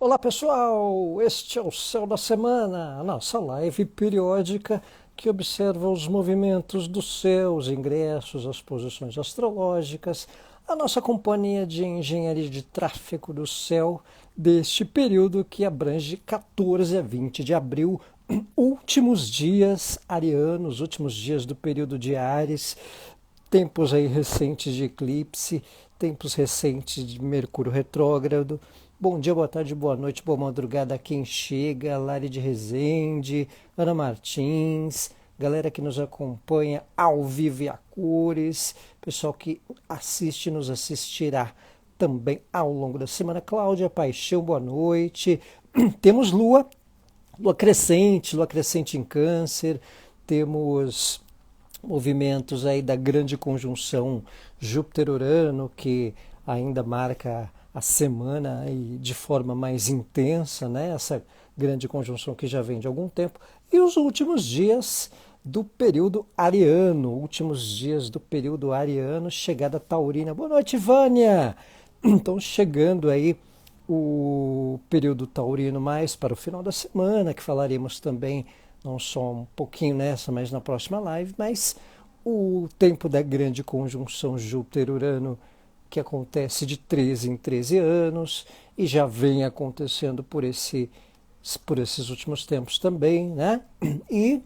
Olá pessoal, este é o Céu da Semana, a nossa live periódica que observa os movimentos do céu, os ingressos, as posições astrológicas, a nossa companhia de engenharia de tráfego do céu deste período que abrange 14 a 20 de abril, últimos dias arianos, últimos dias do período de Áries, tempos aí recentes de eclipse, tempos recentes de Mercúrio retrógrado. Bom dia, boa tarde, boa noite, boa madrugada a quem chega, Lari de Rezende, Ana Martins, galera que nos acompanha ao vivo e a cores, pessoal que assiste e nos assistirá também ao longo da semana. Cláudia Paixão, boa noite. Temos lua crescente em Câncer, temos movimentos aí da grande conjunção Júpiter-Urano, que ainda marca a semana aí de forma mais intensa, né? Essa grande conjunção que já vem de algum tempo. E os últimos dias do período ariano, chegada taurina. Boa noite, Vânia! Então, chegando aí o período taurino mais para o final da semana, que falaremos também não só um pouquinho nessa, mas na próxima live, mas o tempo da grande conjunção Júpiter-Urano, que acontece de 13 em 13 anos e já vem acontecendo por esses últimos tempos também, né? E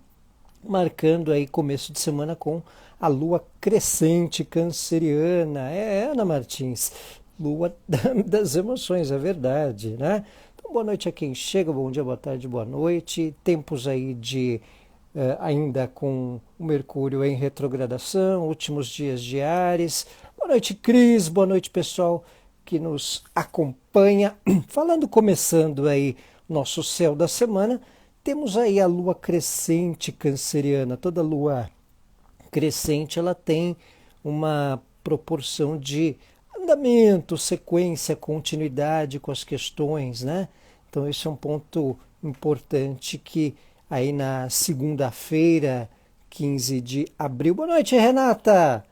marcando aí começo de semana com a lua crescente canceriana. Ana Martins, lua das emoções, é verdade, né? Então, boa noite a quem chega, bom dia, boa tarde, boa noite. Tempos aí de ainda com o Mercúrio em retrogradação, últimos dias de Áries. Boa noite, Cris, boa noite, pessoal que nos acompanha. Começando aí nosso céu da semana, temos aí a lua crescente canceriana. Toda lua crescente ela tem uma proporção de andamento, sequência, continuidade com as questões, né? Então esse é um ponto importante que aí na segunda-feira, 15 de abril. Boa noite, Renata!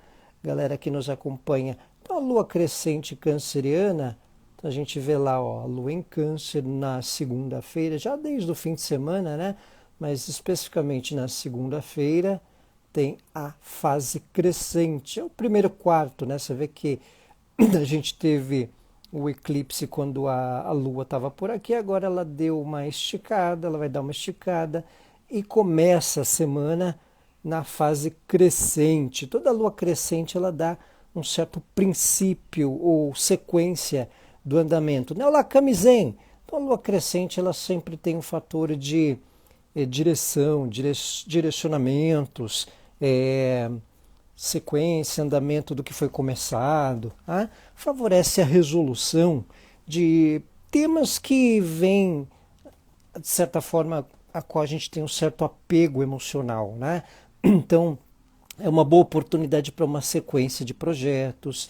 Galera que nos acompanha. Então a lua crescente canceriana, então a gente vê lá, ó, a lua em Câncer na segunda-feira, já desde o fim de semana, né? Mas especificamente na segunda-feira tem a fase crescente. É o primeiro quarto, né? Você vê que a gente teve o eclipse quando a lua estava por aqui, agora ela deu uma esticada, ela vai dar uma esticada e começa a semana na fase crescente. Toda lua crescente ela dá um certo princípio ou sequência do andamento. Né? Olá, Camizen! Então a lua crescente ela sempre tem um fator de direção, direcionamentos, sequência, andamento do que foi começado, tá? Favorece a resolução de temas que vêm, de certa forma, a qual a gente tem um certo apego emocional, né? Então, é uma boa oportunidade para uma sequência de projetos,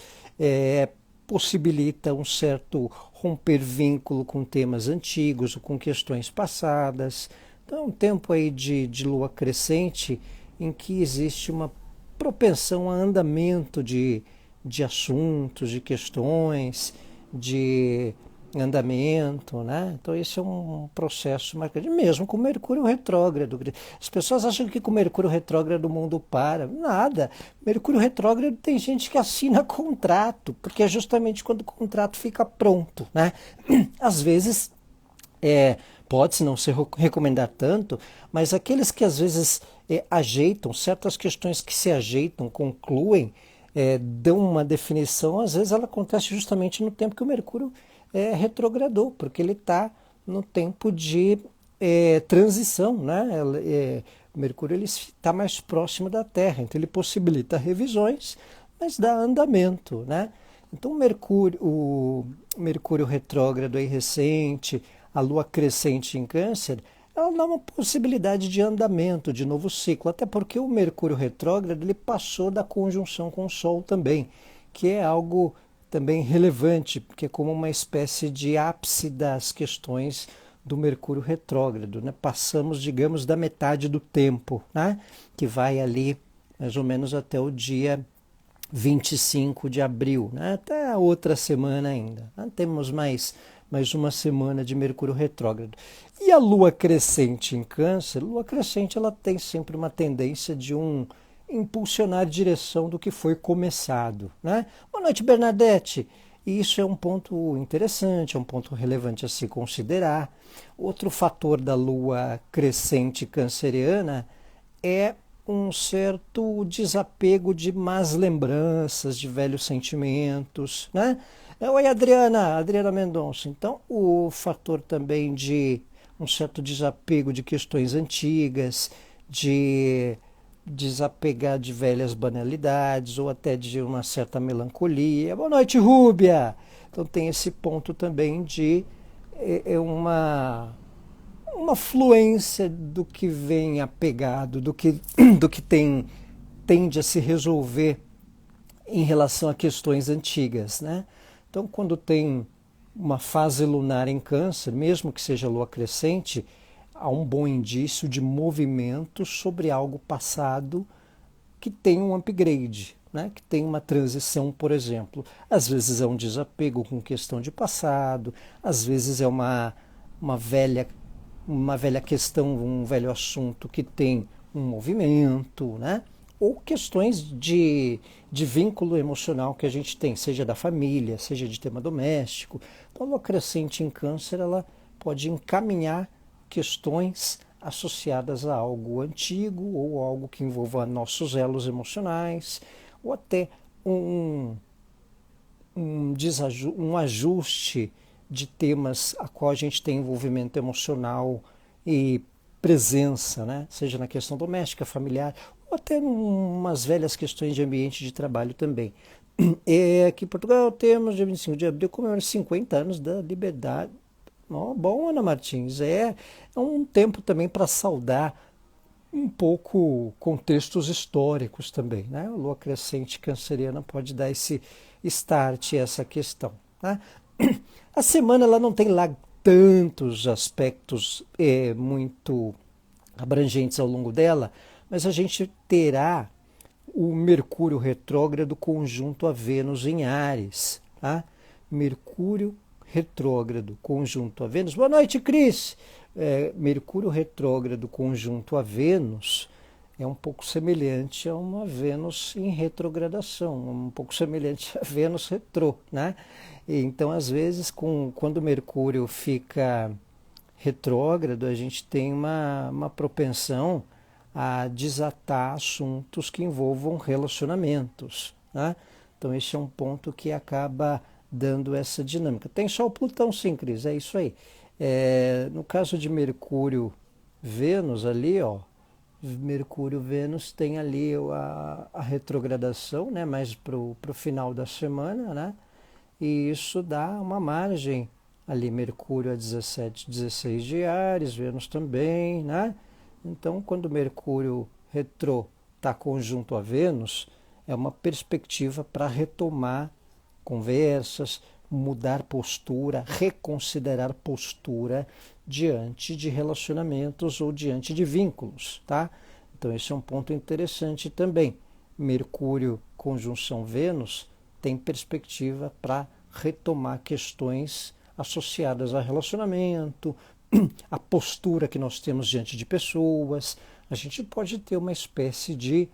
possibilita um certo romper vínculo com temas antigos ou com questões passadas. Então, é um tempo aí de lua crescente em que existe uma propensão a andamento de assuntos, de questões, de andamento, né? Então esse é um processo marcante, mesmo com Mercúrio retrógrado. As pessoas acham que com Mercúrio retrógrado o mundo para. Nada. Mercúrio retrógrado tem gente que assina contrato, porque é justamente quando o contrato fica pronto, né? Às vezes pode-se não se recomendar tanto, mas aqueles que às vezes ajeitam, certas questões que se ajeitam, concluem, dão uma definição, às vezes ela acontece justamente no tempo que o Mercúrio retrogradou, porque ele está no tempo de transição, né? O Mercúrio ele está mais próximo da Terra, então ele possibilita revisões, mas dá andamento, né? Então o Mercúrio retrógrado aí recente, a Lua crescente em Câncer, ela dá uma possibilidade de andamento, de novo ciclo, até porque o Mercúrio retrógrado ele passou da conjunção com o Sol também, que é algo também relevante, porque é como uma espécie de ápice das questões do Mercúrio retrógrado, né? Passamos, digamos, da metade do tempo, né? Que vai ali mais ou menos até o dia 25 de abril, né? Até a outra semana ainda. Né? Temos mais uma semana de Mercúrio retrógrado. E a Lua crescente em Câncer, Lua crescente ela tem sempre uma tendência de impulsionar direção do que foi começado, né? Boa noite, Bernadette. E isso é um ponto interessante, é um ponto relevante a se considerar. Outro fator da Lua crescente canceriana é um certo desapego de más lembranças, de velhos sentimentos, né? Oi, Adriana Mendonça. Então, o fator também de um certo desapego de questões antigas, de desapegar de velhas banalidades ou até de uma certa melancolia. Boa noite, Rúbia! Então tem esse ponto também de uma fluência do que vem apegado, do que tende a se resolver em relação a questões antigas, né? Então, quando tem uma fase lunar em Câncer, mesmo que seja lua crescente, há um bom indício de movimento sobre algo passado que tem um upgrade, né? Que tem uma transição, por exemplo. Às vezes é um desapego com questão de passado, às vezes é uma velha questão, um velho assunto que tem um movimento, né? Ou questões de vínculo emocional que a gente tem, seja da família, seja de tema doméstico. Então, a lua crescente em Câncer, ela pode encaminhar questões associadas a algo antigo ou algo que envolva nossos elos emocionais, ou até um ajuste de temas a qual a gente tem envolvimento emocional e presença, né? Seja na questão doméstica, familiar, ou até em umas velhas questões de ambiente de trabalho também. Aqui em Portugal temos, dia 25 de abril, comemora 50 anos da liberdade. Oh, bom, Ana Martins, é um tempo também para saudar um pouco contextos históricos também, né? A lua crescente canceriana pode dar esse start a essa questão, né? A semana ela não tem lá tantos aspectos muito abrangentes ao longo dela, mas a gente terá o Mercúrio retrógrado conjunto a Vênus em Áries, tá? Mercúrio retrógrado conjunto a Vênus. Boa noite, Cris! Mercúrio retrógrado conjunto a Vênus é um pouco semelhante a uma Vênus em retrogradação, um pouco semelhante a Vênus retrô, né? Então, às vezes, quando Mercúrio fica retrógrado, a gente tem uma propensão a desatar assuntos que envolvam relacionamentos, né? Então, esse é um ponto que acaba dando essa dinâmica. Tem só o Plutão, sim, Cris, é isso aí. No caso de Mercúrio-Vênus ali, ó, Mercúrio-Vênus tem ali a retrogradação, né, mais para o final da semana, né? E isso dá uma margem ali, Mercúrio a 17, 16 de Áries, Vênus também, né? Então, quando Mercúrio retrô está conjunto a Vênus, é uma perspectiva para retomar conversas, mudar postura, reconsiderar postura diante de relacionamentos ou diante de vínculos, tá? Então, esse é um ponto interessante também. Mercúrio conjunção Vênus tem perspectiva para retomar questões associadas a relacionamento, a postura que nós temos diante de pessoas. A gente pode ter uma espécie de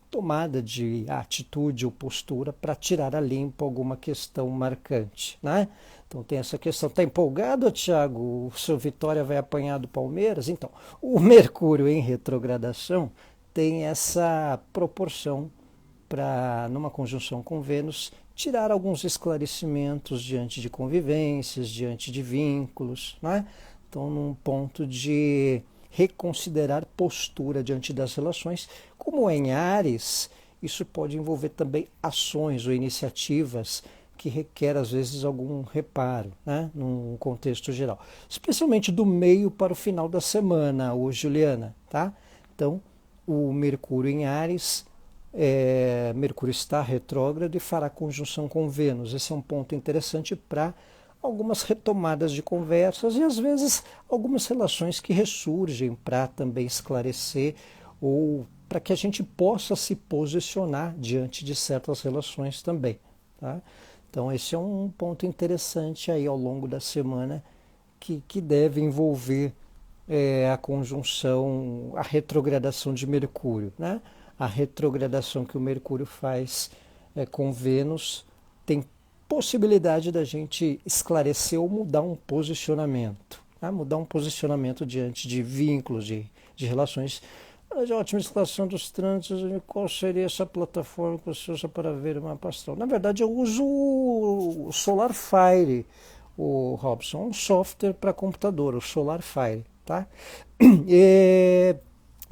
tomada de atitude ou postura para tirar a limpo alguma questão marcante, né? Então tem essa questão. Está empolgado, Thiago? O seu Vitória vai apanhar do Palmeiras? Então, o Mercúrio em retrogradação tem essa proporção para, numa conjunção com Vênus, tirar alguns esclarecimentos diante de convivências, diante de vínculos, né? Então, num ponto de reconsiderar postura diante das relações, como é em Áries, isso pode envolver também ações ou iniciativas que requer às vezes algum reparo, né, num contexto geral, especialmente do meio para o final da semana, Juliana, tá? Então, o Mercúrio em Áries, Mercúrio está retrógrado e fará conjunção com Vênus. Esse é um ponto interessante para algumas retomadas de conversas e às vezes algumas relações que ressurgem para também esclarecer ou para que a gente possa se posicionar diante de certas relações também, tá? Então esse é um ponto interessante aí ao longo da semana que deve envolver a conjunção, a retrogradação de Mercúrio, né? A retrogradação que o Mercúrio faz com Vênus tem possibilidade da gente esclarecer ou mudar um posicionamento, né? Mudar um posicionamento diante de vínculos, de relações. De ótima escalação dos trânsitos, qual seria essa plataforma que você usa para ver o mapa astral? Na verdade, eu uso o SolarFire, o Robson, um software para computador, o SolarFire, tá?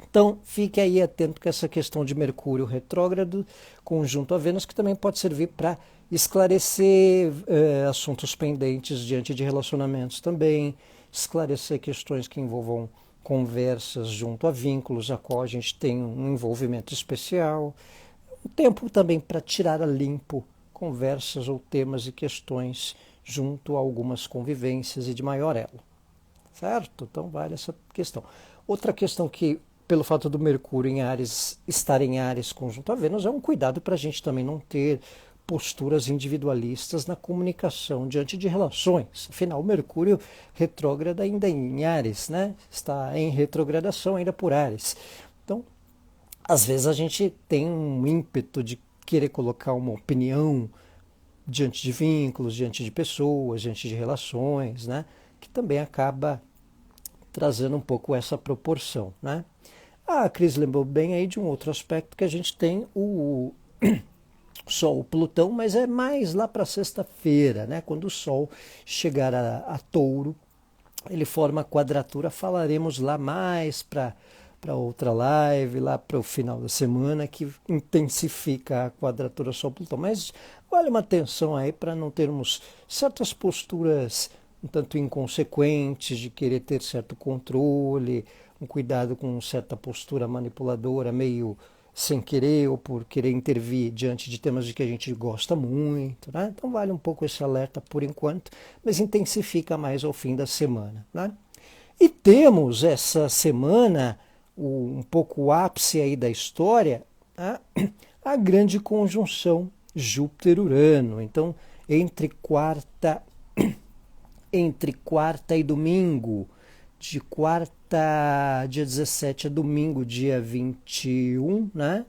Então, fique aí atento com essa questão de Mercúrio retrógrado, conjunto a Vênus, que também pode servir para esclarecer assuntos pendentes diante de relacionamentos também, esclarecer questões que envolvam conversas junto a vínculos a qual a gente tem um envolvimento especial. Um tempo também para tirar a limpo conversas ou temas e questões junto a algumas convivências e de maior elo. Certo? Então vale essa questão. Outra questão que, pelo fato do Mercúrio em Áries, estar em Áries conjunto a Vênus, é um cuidado para a gente também não ter posturas individualistas na comunicação diante de relações. Afinal, o Mercúrio retrógrado ainda em Áries, né? Está em retrogradação ainda por Áries. Então, às vezes a gente tem um ímpeto de querer colocar uma opinião diante de vínculos, diante de pessoas, diante de relações, né? Que também acaba trazendo um pouco essa proporção, né? A Cris lembrou bem aí de um outro aspecto que a gente tem o Sol, Plutão, mas é mais lá para sexta-feira, né? Quando o Sol chegar a Touro, ele forma a quadratura. Falaremos lá mais para outra live, lá para o final da semana, que intensifica a quadratura Sol-Plutão. Mas vale uma atenção aí para não termos certas posturas um tanto inconsequentes, de querer ter certo controle, um cuidado com certa postura manipuladora, meio sem querer ou por querer intervir diante de temas de que a gente gosta muito, né? Então vale um pouco esse alerta por enquanto, mas intensifica mais ao fim da semana, né? E temos essa semana um pouco o ápice aí da história, a grande conjunção Júpiter-Urano. Então, entre quarta e domingo, de quarta, dia 17 a domingo, dia 21, né?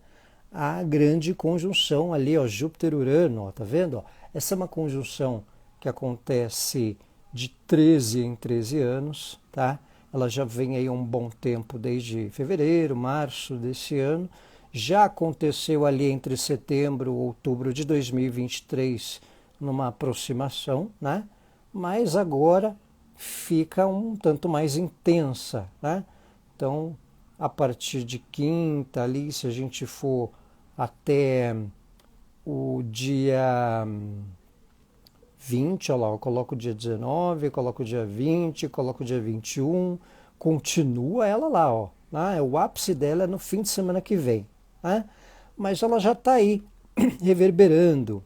A grande conjunção ali, ó, Júpiter-Urano, ó, tá vendo? Ó? Essa é uma conjunção que acontece de 13 em 13 anos, tá? Ela já vem aí há um bom tempo, desde fevereiro, março desse ano. Já aconteceu ali entre setembro e outubro de 2023, numa aproximação, né? Mas agora fica um tanto mais intensa, né? Então, a partir de quinta ali, se a gente for até o dia 20, olha lá, eu coloco o dia 19, coloco o dia 20, coloco o dia 21, continua ela lá, ó, né? O ápice dela é no fim de semana que vem, né? Mas ela já está aí, reverberando,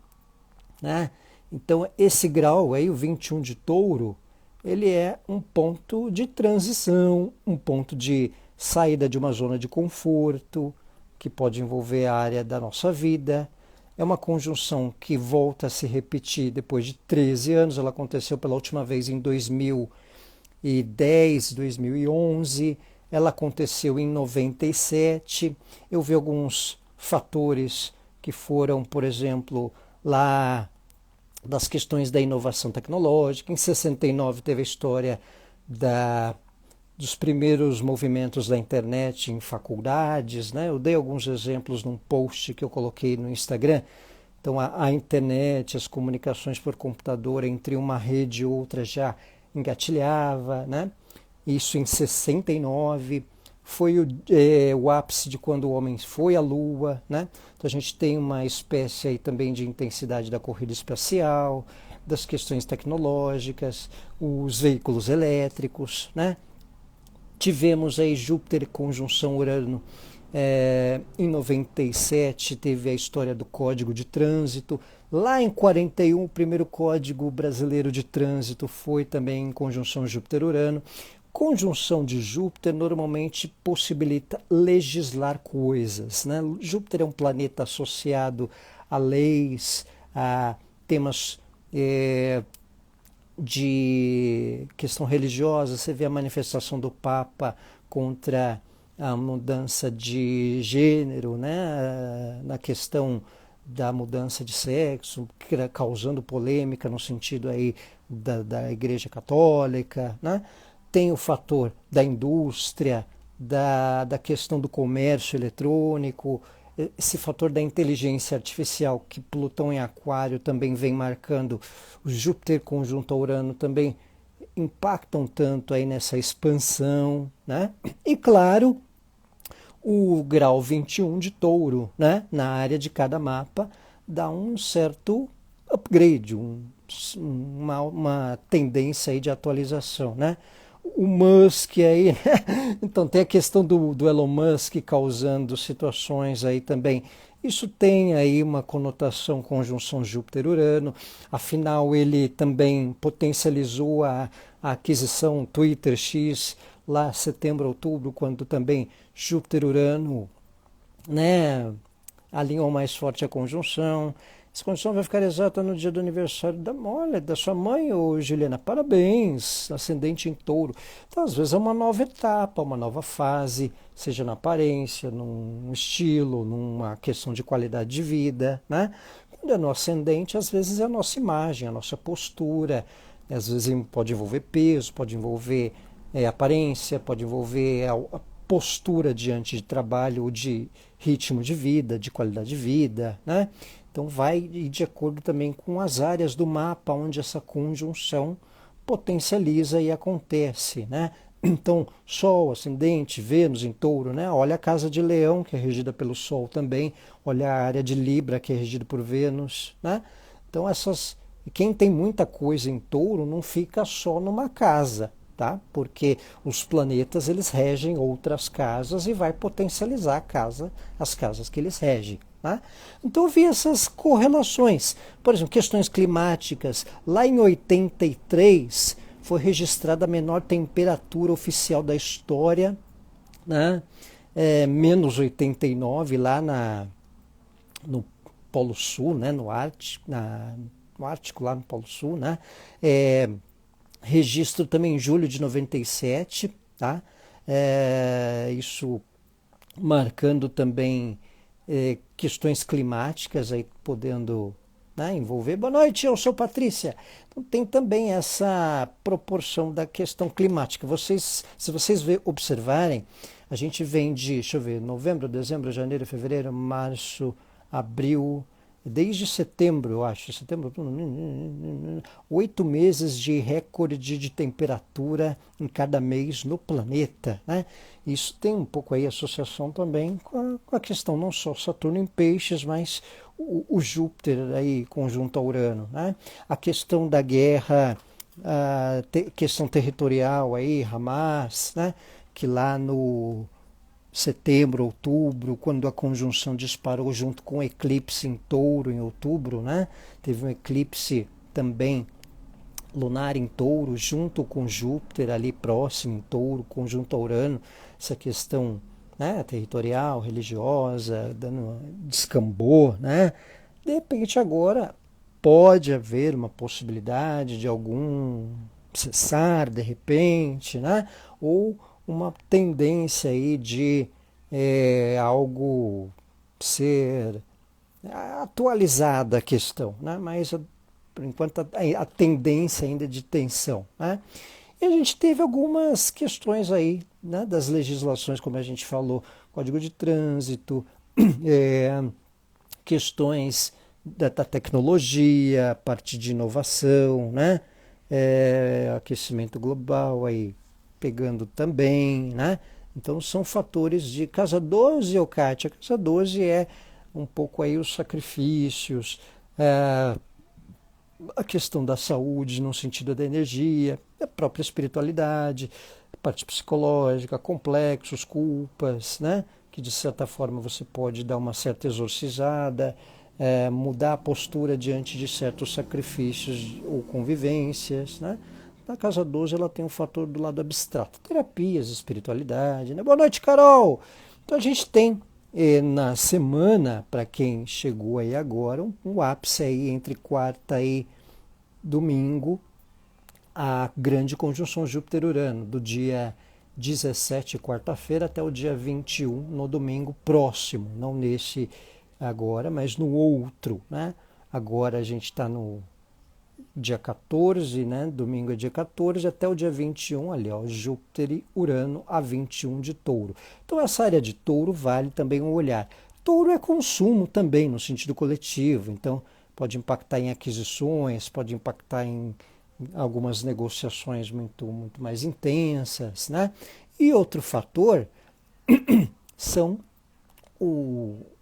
né? Então, esse grau aí, o 21 de Touro, ele é um ponto de transição, um ponto de saída de uma zona de conforto, que pode envolver a área da nossa vida. É uma conjunção que volta a se repetir depois de 13 anos. Ela aconteceu pela última vez em 2010, 2011. Ela aconteceu em 97. Eu vi alguns fatores que foram, por exemplo, lá das questões da inovação tecnológica. Em 69 teve a história dos primeiros movimentos da internet em faculdades, né? Eu dei alguns exemplos num post que eu coloquei no Instagram. Então a internet, as comunicações por computador entre uma rede e outra já engatilhava, né? Isso em 69. Foi o ápice de quando o homem foi à Lua, né? Então a gente tem uma espécie aí também de intensidade da corrida espacial, das questões tecnológicas, os veículos elétricos, né? Tivemos aí Júpiter conjunção Urano em 97, teve a história do Código de Trânsito. Lá em 41, o primeiro Código Brasileiro de Trânsito foi também em conjunção Júpiter-Urano. Conjunção de Júpiter normalmente possibilita legislar coisas, né? Júpiter é um planeta associado a leis, a temas de questão religiosa, você vê a manifestação do Papa contra a mudança de gênero, né? Na questão da mudança de sexo, causando polêmica no sentido aí da Igreja Católica, né? Tem o fator da indústria, da questão do comércio eletrônico, esse fator da inteligência artificial, que Plutão em Aquário também vem marcando, o Júpiter conjunto a Urano também impactam tanto aí nessa expansão, né? E claro, o grau 21 de Touro, né? Na área de cada mapa, dá um certo upgrade, uma tendência aí de atualização, né? O Musk aí, então tem a questão do Elon Musk causando situações aí também. Isso tem aí uma conotação conjunção Júpiter-Urano, afinal ele também potencializou a aquisição Twitter X lá setembro, outubro, quando também Júpiter-Urano, né, alinhou mais forte a conjunção. Essa condição vai ficar exata no dia do aniversário da sua mãe, ô Juliana. Parabéns, ascendente em Touro. Então, às vezes é uma nova etapa, uma nova fase, seja na aparência, num estilo, numa questão de qualidade de vida, né? Quando é no ascendente, às vezes é a nossa imagem, a nossa postura. Às vezes pode envolver peso, pode envolver aparência, pode envolver a postura diante de trabalho ou de ritmo de vida, de qualidade de vida, né? Então vai de acordo também com as áreas do mapa onde essa conjunção potencializa e acontece, né? Então, Sol, ascendente, Vênus em Touro, né? Olha a casa de Leão, que é regida pelo Sol também, olha a área de Libra, que é regida por Vênus, né? Então, quem tem muita coisa em Touro não fica só numa casa, tá? Porque os planetas eles regem outras casas e vai potencializar as casas que eles regem. Tá? Então eu vi essas correlações. Por exemplo, questões climáticas. Lá em 83 foi registrada a menor temperatura oficial da história, né? Menos 89 lá no Polo Sul, né? No Ártico, lá no Polo Sul, né? Registro também em julho de 97, tá? Isso marcando também questões climáticas aí podendo, né, envolver. Boa noite, eu sou Patrícia. Então tem também essa proporção da questão climática. Se vocês observarem, a gente vem de, deixa eu ver, novembro, dezembro, janeiro, fevereiro, março, abril, desde setembro, eu acho, 8 meses de recorde de temperatura em cada mês no planeta, né? Isso tem um pouco aí associação também com a questão não só Saturno em Peixes, mas o Júpiter aí conjunto a Urano, né? A questão da guerra, questão territorial aí, Hamas, né? Que lá no setembro, outubro, quando a conjunção disparou junto com o eclipse em Touro em outubro, né? Teve um eclipse também lunar em Touro, junto com Júpiter ali próximo em Touro, conjunto a Urano, essa questão, né, territorial, religiosa, descambou, né? De repente agora pode haver uma possibilidade de algum cessar de repente, né? Ou uma tendência aí de algo ser atualizada a questão, né? Mas por enquanto a tendência ainda de tensão, né? E a gente teve algumas questões aí, né, das legislações, como a gente falou, Código de Trânsito, questões da tecnologia, a parte de inovação, né? Aquecimento global aí pegando também, né? Então são fatores de casa 12, Eucátia. Casa 12 é um pouco aí os sacrifícios, a questão da saúde no sentido da energia, a própria espiritualidade, a parte psicológica, complexos, culpas, né? Que de certa forma você pode dar uma certa exorcizada, mudar a postura diante de certos sacrifícios ou convivências, né? Na casa 12 ela tem um fator do lado abstrato, terapias, espiritualidade, né? Boa noite, Carol! Então a gente tem E na semana, para quem chegou aí agora, um ápice aí entre quarta e domingo, a grande conjunção Júpiter-Urano, do dia 17, quarta-feira, até o dia 21, no domingo próximo, não nesse agora, mas no outro, né? Agora a gente está no dia 14, né? Domingo é dia 14, até o dia 21, ali, ó, Júpiter e Urano a 21 de Touro. Então essa área de Touro vale também um olhar. Touro é consumo também, no sentido coletivo, então pode impactar em aquisições, pode impactar em algumas negociações muito mais intensas, né? E outro fator são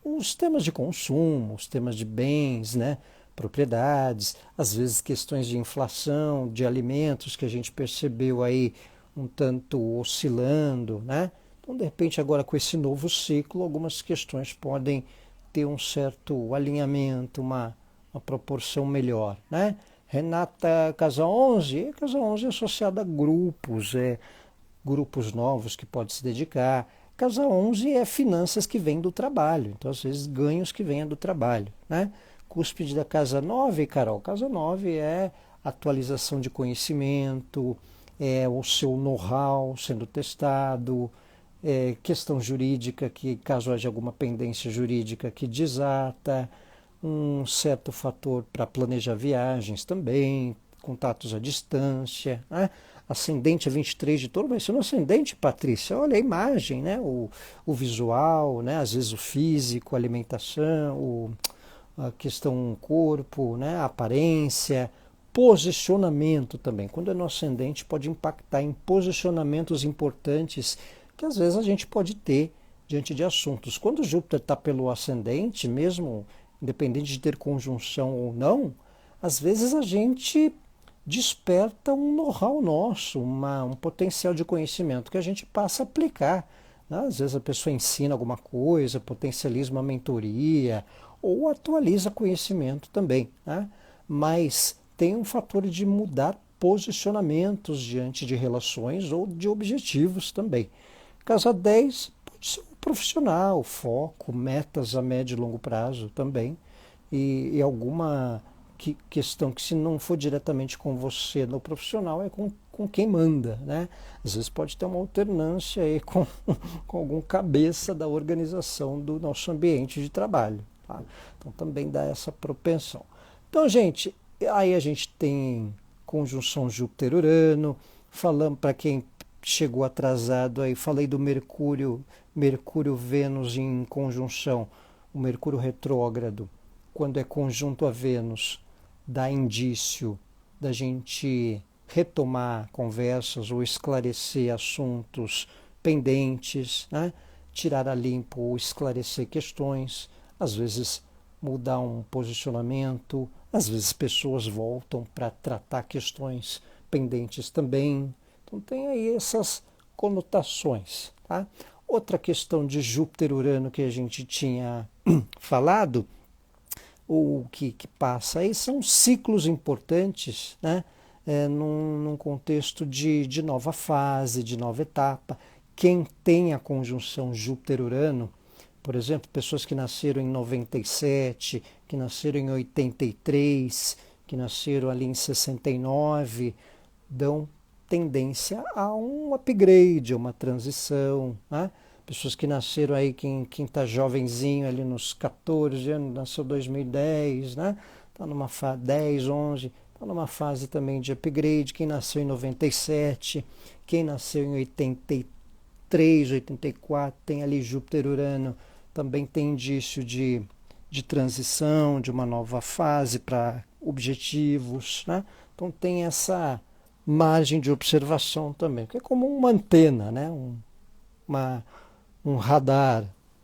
os temas de consumo, os temas de bens, né? Propriedades, às vezes questões de inflação, de alimentos que a gente percebeu aí um tanto oscilando, né? Então, de repente, agora com esse novo ciclo, algumas questões podem ter um certo alinhamento, uma proporção melhor, né? Renata Casa 11, Casa 11 é associada a grupos, grupos novos que pode se dedicar. Casa 11 é finanças que vêm do trabalho, então às vezes ganhos que vêm do trabalho, né? Cúspide da Casa 9, Carol, Casa 9 é atualização de conhecimento, é o seu know-how sendo testado, questão jurídica, que caso haja alguma pendência jurídica que desata, um certo fator para planejar viagens também, contatos à distância, né? Ascendente a 23 de Touro vai ser um ascendente, Patrícia. Olha a imagem, né? O visual, né? Às vezes o físico, a alimentação, a questão corpo, né? A aparência, posicionamento também. Quando é no ascendente, pode impactar em posicionamentos importantes que às vezes a gente pode ter diante de assuntos. Quando Júpiter está pelo ascendente, mesmo independente de ter conjunção ou não, às vezes a gente desperta um know-how nosso, um potencial de conhecimento que a gente passa a aplicar, né? Às vezes a pessoa ensina alguma coisa, potencializa uma mentoria ou atualiza conhecimento também, né? Mas tem um fator de mudar posicionamentos diante de relações ou de objetivos também. Casa 10 pode ser um profissional, foco, metas a médio e longo prazo também, e alguma questão que se não for diretamente com você no profissional é com quem manda, né? Às vezes pode ter uma alternância aí com algum cabeça da organização do nosso ambiente de trabalho, tá? Então também dá essa propensão. Então, gente, aí a gente tem conjunção Júpiter-Urano, falando para quem chegou atrasado aí, falei do Mercúrio-Vênus em conjunção, o Mercúrio retrógrado, quando é conjunto a Vênus, dá indício da gente retomar conversas ou esclarecer assuntos pendentes, né? Tirar a limpo ou esclarecer questões, às vezes mudar um posicionamento, às vezes pessoas voltam para tratar questões pendentes também. Então tem aí essas conotações, tá? Outra questão de Júpiter-Urano que a gente tinha falado, ou que passa aí, são ciclos importantes, né? Num contexto de nova fase, de nova etapa. Quem tem a conjunção Júpiter-Urano, por exemplo, pessoas que nasceram em 97, que nasceram em 83, que nasceram ali em 69, dão tendência a um upgrade, a uma transição, né? Pessoas que nasceram aí, quem está jovenzinho ali nos 14 anos, nasceu 2010, né? Está numa fase 10, 11, está numa fase também de upgrade. Quem nasceu em 97, quem nasceu em 83, 84, tem ali Júpiter-Urano, também tem indício de transição, de uma nova fase para objetivos, né? Então tem essa margem de observação também, que é como uma antena, né? Um radar,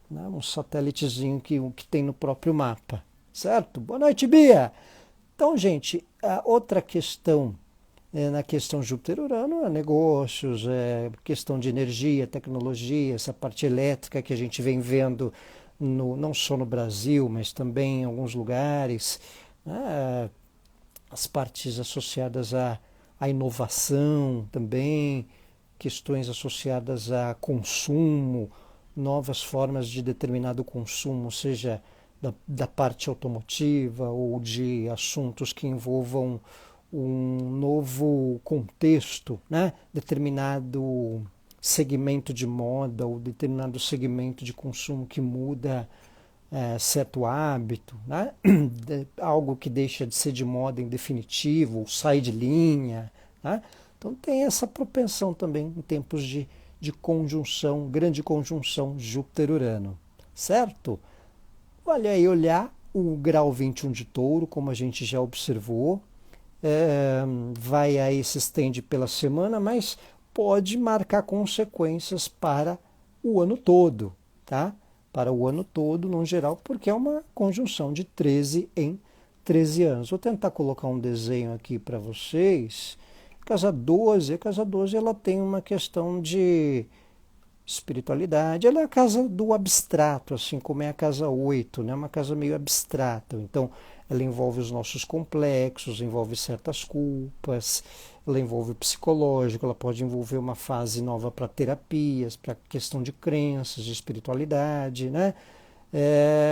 né? Um satélitezinho que tem no próprio mapa, certo? Boa noite, Bia! Então, gente, a outra questão, na questão Júpiter-Urano, é negócios, questão de energia, tecnologia, essa parte elétrica que a gente vem vendo não só no Brasil, mas também em alguns lugares, né? As partes associadas à inovação também, questões associadas a consumo, novas formas de determinado consumo, seja da parte automotiva ou de assuntos que envolvam um novo contexto, né? Determinado segmento de moda ou determinado segmento de consumo que muda certo hábito, né? Algo que deixa de ser de moda em definitivo, ou sai de linha, né? Então tem essa propensão também em tempos de conjunção, grande conjunção Júpiter-Urano, certo? Vale aí olhar o grau 21 de Touro, como a gente já observou, vai aí se estende pela semana, mas pode marcar consequências para o ano todo, tá? Para o ano todo, no geral, porque é uma conjunção de 13 em 13 anos. Vou tentar colocar um desenho aqui para vocês. A casa 12 ela tem uma questão de espiritualidade. Ela é a casa do abstrato, assim como é a casa 8, né? Uma casa meio abstrata. Então, ela envolve os nossos complexos, envolve certas culpas, ela envolve o psicológico, ela pode envolver uma fase nova para terapias, para questão de crenças, de espiritualidade, né?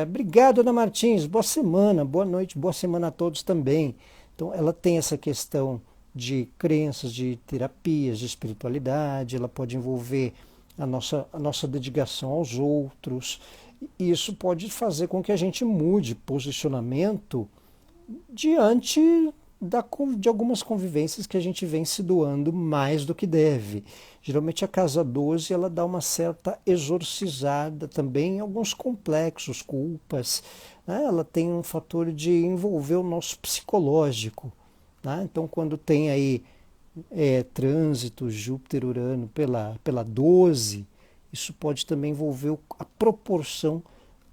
Obrigado, Ana Martins. Boa semana, boa noite, boa semana a todos também. Então, ela tem essa questão de crenças, de terapias, de espiritualidade, ela pode envolver a nossa dedicação aos outros. E isso pode fazer com que a gente mude posicionamento diante de algumas convivências que a gente vem se doando mais do que deve. Geralmente a casa 12 ela dá uma certa exorcizada também em alguns complexos, culpas, né? Ela tem um fator de envolver o nosso psicológico, né? Então quando tem aí trânsito Júpiter-Urano pela 12, isso pode também envolver a proporção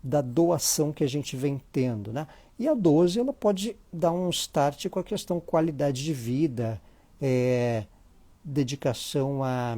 da doação que a gente vem tendo, né? E a 12 ela pode dar um start com a questão qualidade de vida, dedicação a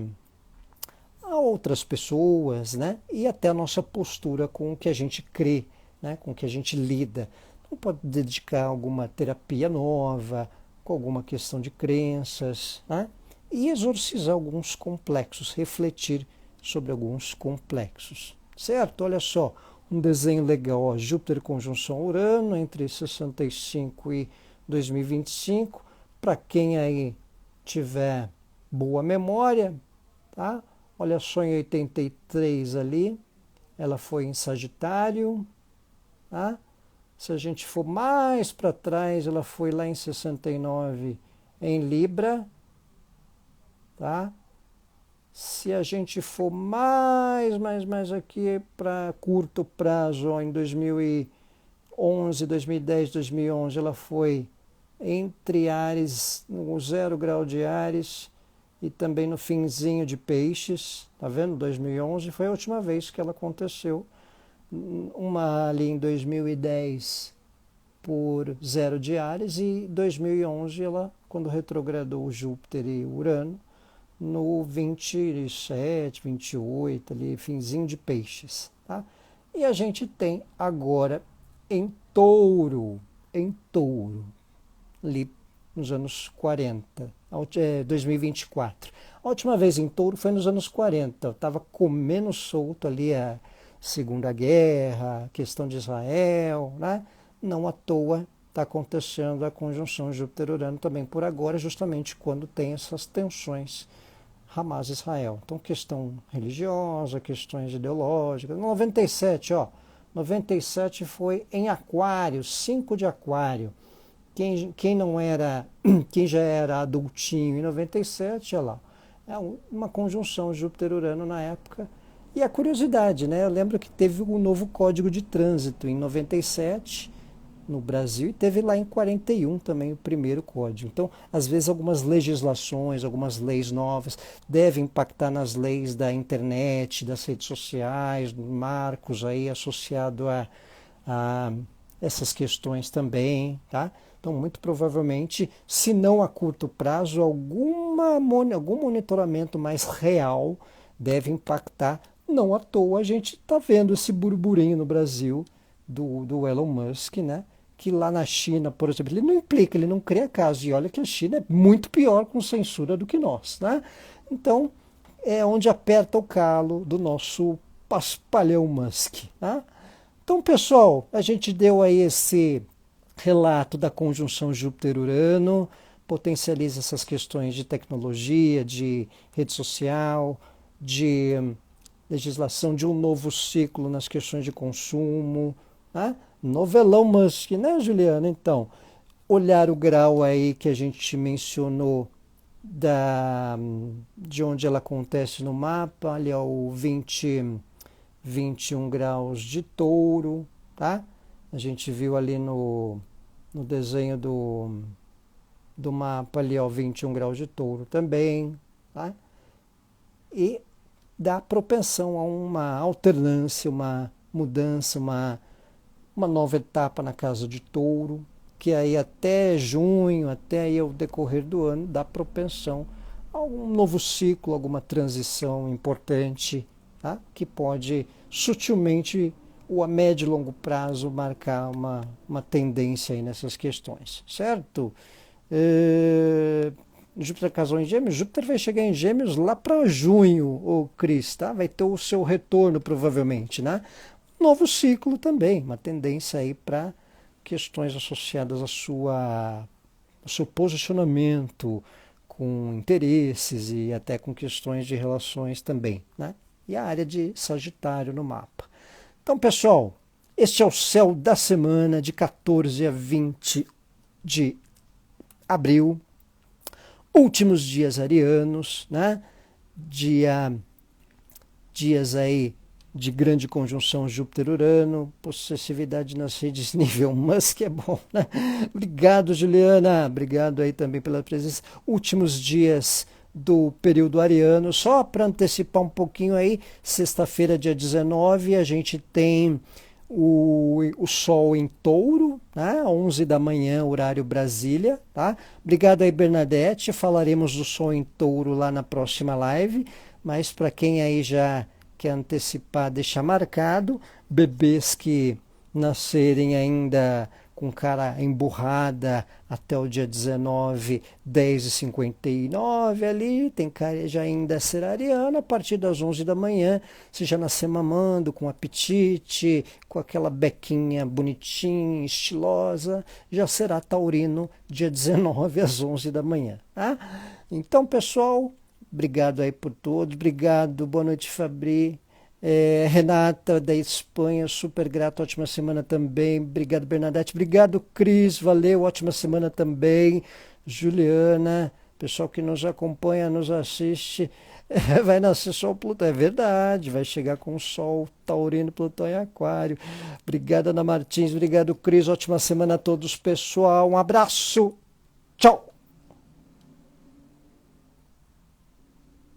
outras pessoas, né? E até a nossa postura com o que a gente crê, né? Com o que a gente lida. Então pode dedicar a alguma terapia nova, com alguma questão de crenças, né? E exorcizar alguns complexos, refletir sobre alguns complexos, certo? Olha só, um desenho legal, ó, Júpiter conjunção Urano entre 65 e 2025, para quem aí tiver boa memória, tá? Olha só, em 83 ali, ela foi em Sagitário, tá? Se a gente for mais para trás, ela foi lá em 69 em Libra, tá? Se a gente for mais aqui para curto prazo, ó, em 2011, 2010, 2011, ela foi entre Áries, no 0 grau de Áries e também no finzinho de Peixes, tá vendo? 2011 foi a última vez que ela aconteceu. Uma ali em 2010 por 0 de Áries e 2011 ela, quando retrogradou Júpiter e Urano, no 27, 28, ali, finzinho de Peixes. Tá? E a gente tem agora em Touro, ali nos anos 40, 2024. A última vez em Touro foi nos anos 40, eu estava comendo solto ali a Segunda Guerra, a questão de Israel, né? Não à toa está acontecendo a conjunção Júpiter-Urano também por agora, justamente quando tem essas tensões Hamas-Israel. Então, questão religiosa, questões ideológicas. 97, ó. 97 foi em Aquário, 5 de Aquário. Quem não era, quem já era adultinho em 97, olha lá. É uma conjunção Júpiter-Urano na época. E a curiosidade, né? Eu lembro que teve o novo Código de Trânsito em 97 no Brasil e teve lá em 41 também o primeiro código. Então, às vezes algumas legislações, algumas leis novas devem impactar nas leis da internet, das redes sociais, marcos aí associado a essas questões também, tá? Então, muito provavelmente, se não a curto prazo, algum monitoramento mais real deve impactar. Não à toa a gente está vendo esse burburinho no Brasil do Elon Musk, né? Que lá na China, por exemplo, ele não implica, ele não cria caso. E olha que a China é muito pior com censura do que nós, né? Então, é onde aperta o calo do nosso paspalhão Musk, tá? Então, pessoal, a gente deu aí esse relato da conjunção Júpiter-Urano, potencializa essas questões de tecnologia, de rede social, de legislação, de um novo ciclo nas questões de consumo, tá? Novelão Musk, né, Juliana? Então, olhar o grau aí que a gente mencionou de onde ela acontece no mapa, ali é o 21 graus de touro, tá? A gente viu ali no desenho do mapa ali, ó, 21 graus de touro também, tá? E dá propensão a uma alternância, uma mudança, uma nova etapa na casa de touro, que aí até junho, até aí o decorrer do ano, dá propensão a um novo ciclo, alguma transição importante, tá? Que pode sutilmente, ou a médio e longo prazo, marcar uma tendência aí nessas questões, certo? Júpiter casou em Gêmeos, Júpiter vai chegar em Gêmeos lá para junho, o Cris, tá? Vai ter o seu retorno provavelmente, né? Novo ciclo também, uma tendência aí para questões associadas ao seu posicionamento, com interesses e até com questões de relações também, né? E a área de Sagitário no mapa. Então, pessoal, este é o céu da semana de 14 a 20 de abril, últimos dias arianos, né? Dias aí de grande conjunção Júpiter-Urano, possessividade nas redes nível Musk é bom, né? Obrigado, Juliana, obrigado aí também pela presença. Últimos dias do período ariano, só para antecipar um pouquinho aí, sexta-feira, dia 19, a gente tem o Sol em Touro, né? 11 da manhã, horário Brasília, tá? Obrigado aí, Bernadette, falaremos do Sol em Touro lá na próxima live, mas para quem aí já quer antecipar, deixar marcado, bebês que nascerem ainda com cara emburrada até o dia 19, 10h59 ali, tem cara já ainda ser ariana, a partir das 11 da manhã, se já nascer mamando, com apetite, com aquela bequinha bonitinha, estilosa, já será taurino dia 19 às 11 da manhã, tá? Então, pessoal, obrigado aí por todos, obrigado, boa noite, Fabri. Renata da Espanha, super grato, ótima semana também. Obrigado, Bernadette. Obrigado, Cris, valeu, ótima semana também. Juliana, pessoal que nos acompanha, nos assiste, vai nascer Sol Plutão, é verdade, vai chegar com o Sol Taurino, Plutão em Aquário. Obrigado, Ana Martins, obrigado, Cris, ótima semana a todos, pessoal. Um abraço, tchau.